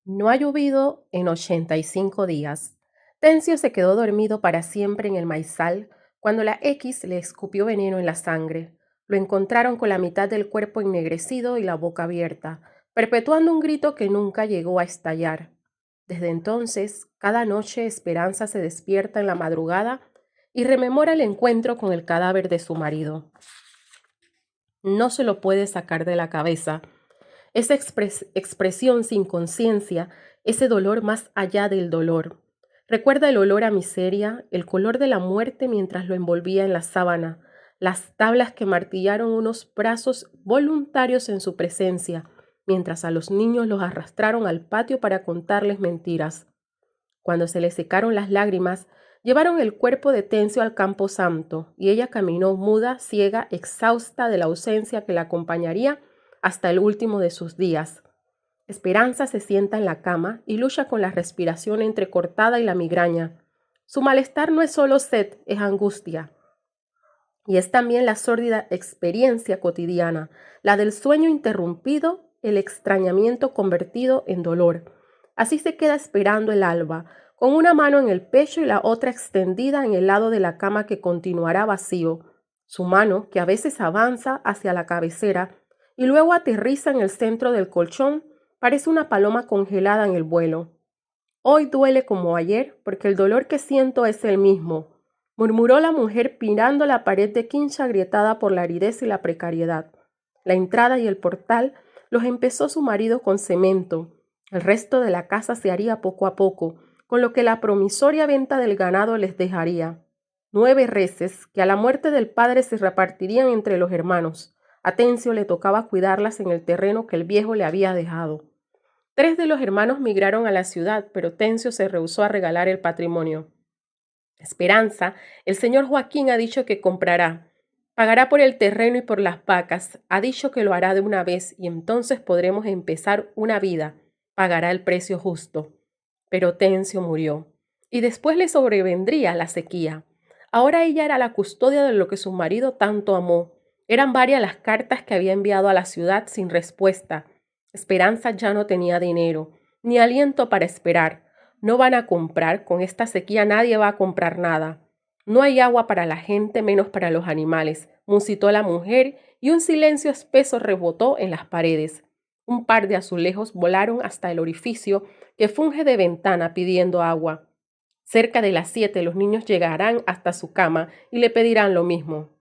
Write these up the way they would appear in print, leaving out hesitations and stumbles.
No ha llovido en 85 días. Tencio se quedó dormido para siempre en el maizal cuando la X le escupió veneno en la sangre. Lo encontraron con la mitad del cuerpo ennegrecido y la boca abierta, perpetuando un grito que nunca llegó a estallar. Desde entonces, cada noche Esperanza se despierta en la madrugada y rememora el encuentro con el cadáver de su marido. No se lo puede sacar de la cabeza. Esa expresión sin conciencia, ese dolor más allá del dolor. Recuerda el olor a miseria, el color de la muerte mientras lo envolvía en la sábana, las tablas que martillaron unos brazos voluntarios en su presencia, mientras a los niños los arrastraron al patio para contarles mentiras. Cuando se le secaron las lágrimas, llevaron el cuerpo de Tencio al campo santo, y ella caminó muda, ciega, exhausta de la ausencia que la acompañaría hasta el último de sus días. Esperanza se sienta en la cama y lucha con la respiración entrecortada y la migraña. Su malestar no es solo sed, es angustia. Y es también la sórdida experiencia cotidiana, la del sueño interrumpido, el extrañamiento convertido en dolor. Así se queda esperando el alba, con una mano en el pecho y la otra extendida en el lado de la cama que continuará vacío. Su mano, que a veces avanza hacia la cabecera y luego aterriza en el centro del colchón, parece una paloma congelada en el vuelo. Hoy duele como ayer, porque el dolor que siento es el mismo, murmuró la mujer mirando la pared de quincha agrietada por la aridez y la precariedad. La entrada y el portal los empezó su marido con cemento. El resto de la casa se haría poco a poco, con lo que la promisoria venta del ganado les dejaría. 9 reses que a la muerte del padre se repartirían entre los hermanos. A Tencio le tocaba cuidarlas en el terreno que el viejo le había dejado. 3 de los hermanos migraron a la ciudad, pero Tencio se rehusó a regalar el patrimonio. Esperanza, el señor Joaquín ha dicho que comprará. Pagará por el terreno y por las vacas. Ha dicho que lo hará de una vez y entonces podremos empezar una vida. Pagará el precio justo. Pero Tencio murió. Y después le sobrevendría la sequía. Ahora ella era la custodia de lo que su marido tanto amó. Eran varias las cartas que había enviado a la ciudad sin respuesta. Esperanza ya no tenía dinero, ni aliento para esperar. No van a comprar, con esta sequía nadie va a comprar nada. No hay agua para la gente, menos para los animales, musitó la mujer, y un silencio espeso rebotó en las paredes. Un par de azulejos volaron hasta el orificio que funge de ventana pidiendo agua. Cerca de las 7 los niños llegarán hasta su cama y le pedirán lo mismo.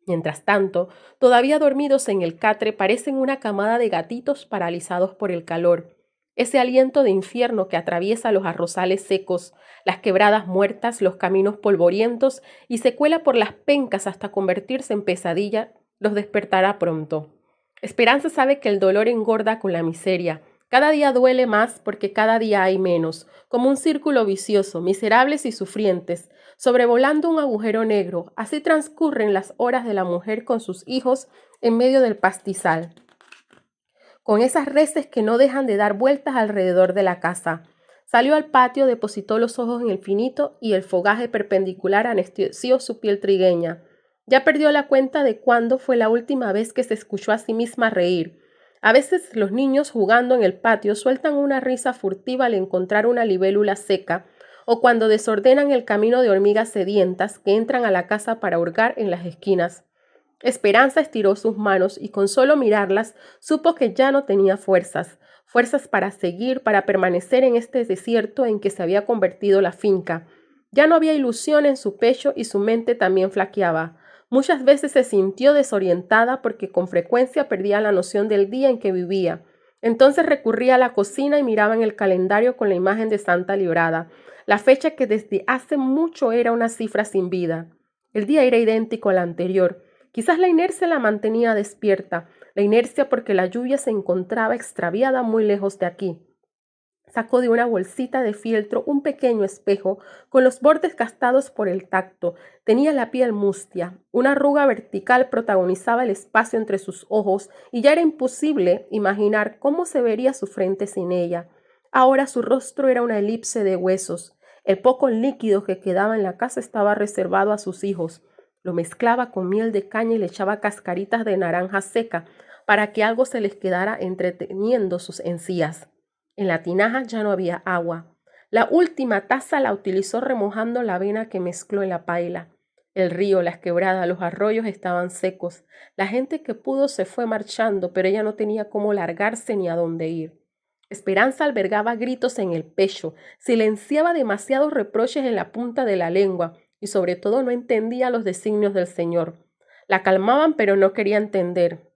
Mientras tanto, todavía dormidos en el catre, parecen una camada de gatitos paralizados por el calor. Ese aliento de infierno que atraviesa los arrozales secos, las quebradas muertas, los caminos polvorientos y se cuela por las pencas hasta convertirse en pesadilla, los despertará pronto. Esperanza sabe que el dolor engorda con la miseria. Cada día duele más porque cada día hay menos, como un círculo vicioso, miserables y sufrientes, sobrevolando un agujero negro. Así transcurren las horas de la mujer con sus hijos en medio del pastizal, con esas reses que no dejan de dar vueltas alrededor de la casa. Salió al patio, depositó los ojos en el finito y el fogaje perpendicular anestesió su piel trigueña. Ya perdió la cuenta de cuándo fue la última vez que se escuchó a sí misma reír. A veces los niños jugando en el patio sueltan una risa furtiva al encontrar una libélula seca o cuando desordenan el camino de hormigas sedientas que entran a la casa para hurgar en las esquinas. Esperanza estiró sus manos y con solo mirarlas supo que ya no tenía fuerzas, fuerzas para seguir, para permanecer en este desierto en que se había convertido la finca. Ya no había ilusión en su pecho y su mente también flaqueaba. Muchas veces se sintió desorientada porque con frecuencia perdía la noción del día en que vivía. Entonces recurría a la cocina y miraba en el calendario con la imagen de Santa Librada, la fecha que desde hace mucho era una cifra sin vida. El día era idéntico al anterior. Quizás la inercia la mantenía despierta, la inercia porque la lluvia se encontraba extraviada muy lejos de aquí. Sacó de una bolsita de fieltro un pequeño espejo con los bordes gastados por el tacto. Tenía la piel mustia. Una arruga vertical protagonizaba el espacio entre sus ojos y ya era imposible imaginar cómo se vería su frente sin ella. Ahora su rostro era una elipse de huesos. El poco líquido que quedaba en la casa estaba reservado a sus hijos. Lo mezclaba con miel de caña y le echaba cascaritas de naranja seca para que algo se les quedara entreteniendo sus encías. En la tinaja ya no había agua. La última taza la utilizó remojando la avena que mezcló en la paila. El río, las quebradas, los arroyos estaban secos. La gente que pudo se fue marchando, pero ella no tenía cómo largarse ni a dónde ir. Esperanza albergaba gritos en el pecho, silenciaba demasiados reproches en la punta de la lengua y sobre todo no entendía los designios del Señor. La calmaban, pero no quería entender.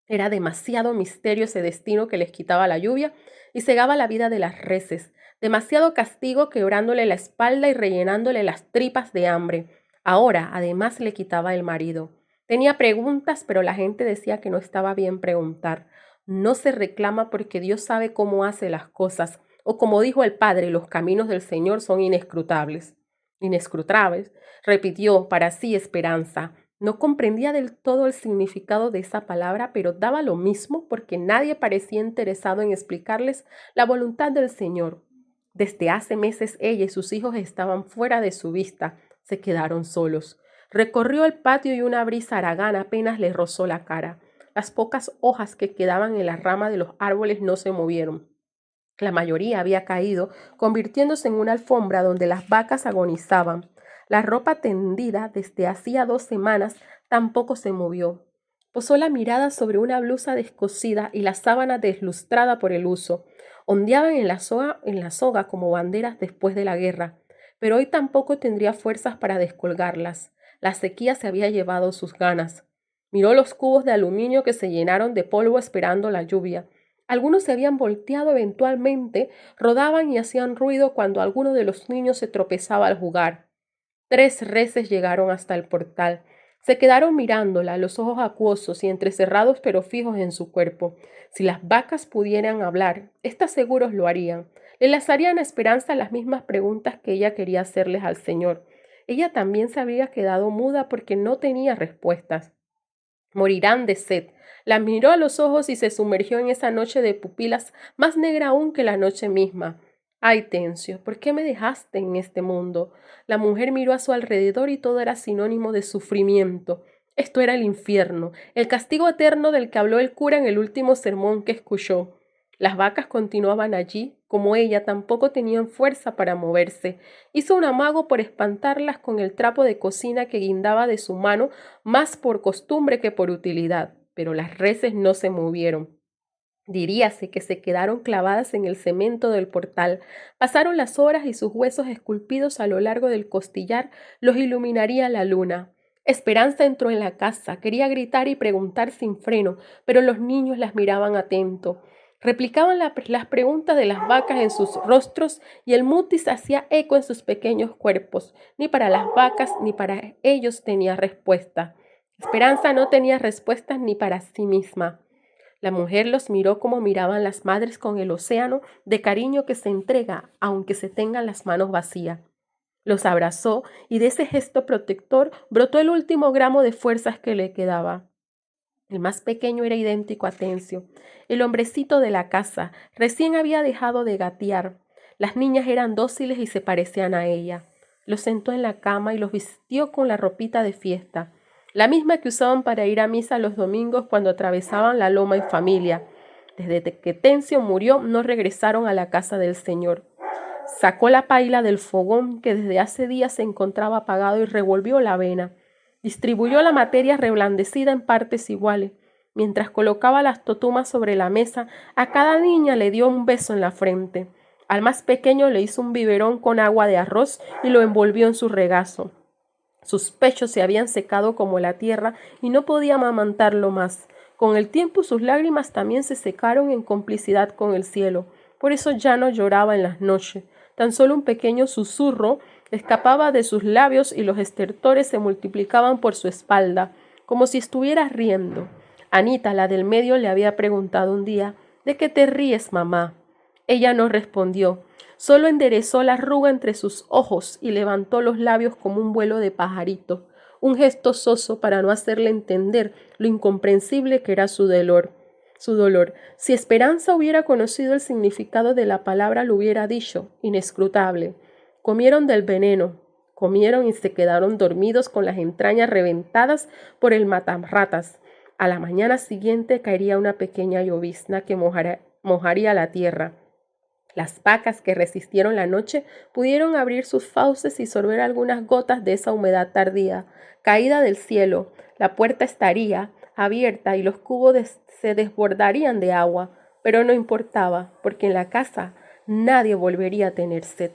Era demasiado misterio ese destino que les quitaba la lluvia y cegaba la vida de las reses, demasiado castigo quebrándole la espalda y rellenándole las tripas de hambre. Ahora, además, le quitaba el marido. Tenía preguntas, pero la gente decía que no estaba bien preguntar. No se reclama porque Dios sabe cómo hace las cosas, o como dijo el Padre, los caminos del Señor son inescrutables. Inescrutables, repitió para sí Esperanza. No comprendía del todo el significado de esa palabra, pero daba lo mismo porque nadie parecía interesado en explicarles la voluntad del Señor. Desde hace meses ella y sus hijos estaban fuera de su vista, se quedaron solos. Recorrió el patio y una brisa haragana apenas le rozó la cara. Las pocas hojas que quedaban en la rama de los árboles no se movieron. La mayoría había caído, convirtiéndose en una alfombra donde las vacas agonizaban. La ropa tendida desde hacía 2 semanas tampoco se movió. Posó la mirada sobre una blusa descosida y la sábana deslustrada por el uso. Ondeaban en la soga como banderas después de la guerra, pero hoy tampoco tendría fuerzas para descolgarlas. La sequía se había llevado sus ganas. Miró los cubos de aluminio que se llenaron de polvo esperando la lluvia. Algunos se habían volteado eventualmente, rodaban y hacían ruido cuando alguno de los niños se tropezaba al jugar. 3 reses llegaron hasta el portal. Se quedaron mirándola, los ojos acuosos y entrecerrados pero fijos en su cuerpo. Si las vacas pudieran hablar, éstas seguros lo harían. Le lanzarían a Esperanza las mismas preguntas que ella quería hacerles al Señor. Ella también se había quedado muda porque no tenía respuestas. Morirán de sed. La miró a los ojos y se sumergió en esa noche de pupilas más negra aún que la noche misma. Ay, Tencio, ¿por qué me dejaste en este mundo? La mujer miró a su alrededor y todo era sinónimo de sufrimiento. Esto era el infierno, el castigo eterno del que habló el cura en el último sermón que escuchó. Las vacas continuaban allí, como ella tampoco tenían fuerza para moverse. Hizo un amago por espantarlas con el trapo de cocina que guindaba de su mano, más por costumbre que por utilidad, pero las reses no se movieron. Diríase que se quedaron clavadas en el cemento del portal. Pasaron las horas y sus huesos esculpidos a lo largo del costillar los iluminaría la luna. Esperanza entró en la casa, quería gritar y preguntar sin freno, pero los niños las miraban atentos. Replicaban las preguntas de las vacas en sus rostros y el mutis hacía eco en sus pequeños cuerpos. Ni para las vacas ni para ellos tenía respuesta. Esperanza no tenía respuestas ni para sí misma. La mujer los miró como miraban las madres con el océano de cariño que se entrega aunque se tengan las manos vacías. Los abrazó y de ese gesto protector brotó el último gramo de fuerzas que le quedaba. El más pequeño era idéntico a Tencio, el hombrecito de la casa, recién había dejado de gatear. Las niñas eran dóciles y se parecían a ella. Los sentó en la cama y los vistió con la ropita de fiesta, la misma que usaban para ir a misa los domingos cuando atravesaban la loma en familia. Desde que Tencio murió, no regresaron a la casa del Señor. Sacó la paila del fogón que desde hace días se encontraba apagado y revolvió la avena. Distribuyó la materia reblandecida en partes iguales. Mientras colocaba las totumas sobre la mesa, a cada niña le dio un beso en la frente. Al más pequeño le hizo un biberón con agua de arroz y lo envolvió en su regazo. Sus pechos se habían secado como la tierra y no podía amamantarlo más. Con el tiempo sus lágrimas también se secaron en complicidad con el cielo. Por eso ya no lloraba en las noches. Tan solo un pequeño susurro escapaba de sus labios y los estertores se multiplicaban por su espalda, como si estuviera riendo. Anita, la del medio, le había preguntado un día: ¿de qué te ríes, mamá? Ella no respondió. Solo enderezó la arruga entre sus ojos y levantó los labios como un vuelo de pajarito, un gesto soso para no hacerle entender lo incomprensible que era su dolor. Si Esperanza hubiera conocido el significado de la palabra, lo hubiera dicho, inescrutable. Comieron del veneno, comieron y se quedaron dormidos con las entrañas reventadas por el matarratas. A la mañana siguiente caería una pequeña llovizna que mojaría la tierra. Las vacas que resistieron la noche pudieron abrir sus fauces y sorber algunas gotas de esa humedad tardía, caída del cielo. La puerta estaría abierta y los cubos se desbordarían de agua, pero no importaba, porque en la casa nadie volvería a tener sed.